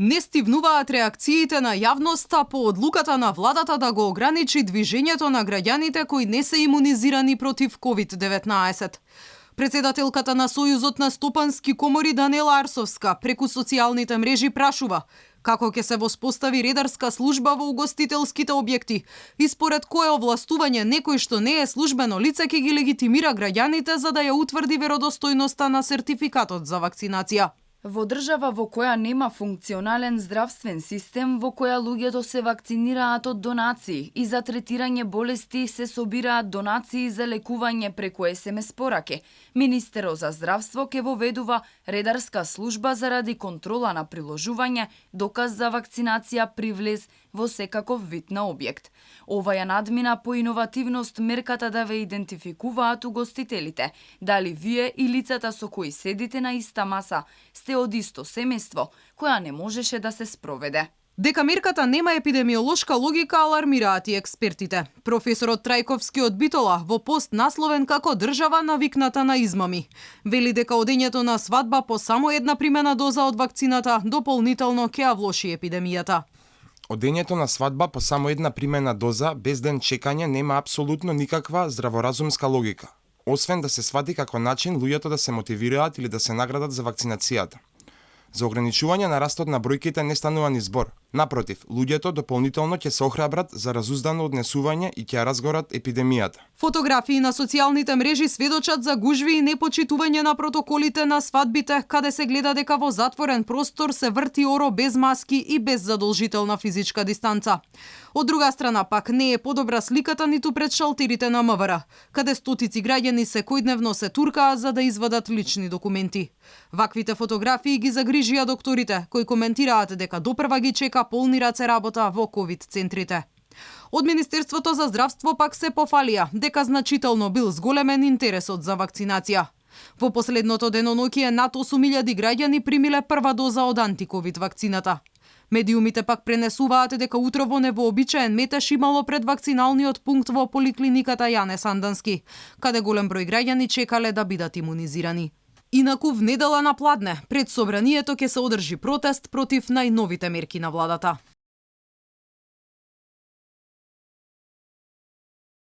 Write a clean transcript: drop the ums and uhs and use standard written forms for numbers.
Не стивнуваат реакциите на јавноста по одлуката на владата да го ограничи движењето на граѓаните кои не се имунизирани против COVID-19. Председателката на Сојузот на стопански комори Данела Арсовска преку социјалните мрежи прашува како ќе се воспостави редарска служба во угостителските објекти и според кое овластување некој што не е службено лице ќе ги легитимира граѓаните за да ја утврди веродостојноста на сертификатот за вакцинација. Во држава во која нема функционален здравствен систем, во која луѓето се вакцинираат од донации и за третирање болести се собираат донации за лекување преку СМС пораке, Министерот за здравство ќе воведува редарска служба заради контрола на приложување доказ за вакцинација при влез во секаков вид на објект. Ова ја надмина по иновативност мерката да ве идентификуваат угостителите, дали вие и лицата со кои седите на иста маса сте од исто семејство, која не можеше да се спроведе. Дека мерката нема епидемиолошка логика алармираат и експертите. Професорот Трајковски од Битола во пост насловен како држава навикната на измами. Вели дека одењето на свадба по само една примена доза од вакцината дополнително ќе ја влоши епидемијата. Одењето на свадба по само една примена доза без ден чекање нема апсолутно никаква здраворазумска логика, освен да се свати како начин луѓето да се мотивираат или да се наградат за вакцинацијата. За ограничување на растот на бројките не станува ни збор. Напротив, луѓето дополнително ќе се охрабрат за разуздано однесување и ќе ја разгорат епидемијата. Фотографии на социјалните мрежи сведочат за гужви и непочитување на протоколите на свадбите, каде се гледа дека во затворен простор се врти оро без маски и без задолжителна физичка дистанца. Од друга страна пак не е подобра сликата ниту пред шалтерите на МВР, каде стотици граѓани секојдневно се туркаат за да извадат лични документи. Ваквите фотографии ги загрижија докторите, кои коментираат дека допрва ги чека полни раце работа во ковид центрите. Од Министерството за здравство пак се пофалија дека значително бил зголемен интересот за вакцинација. Во последното деноноќие над 8.000 граѓани примиле прва доза од антиковид вакцината. Медиумите пак пренесуваат дека утро во невообичаен метеж имало пред вакциналниот пункт во поликлиниката Јане Сандански, каде голем број граѓани чекале да бидат имунизирани. Инаку в недела на Пладне, пред собранието ќе се одржи протест против најновите мерки на владата.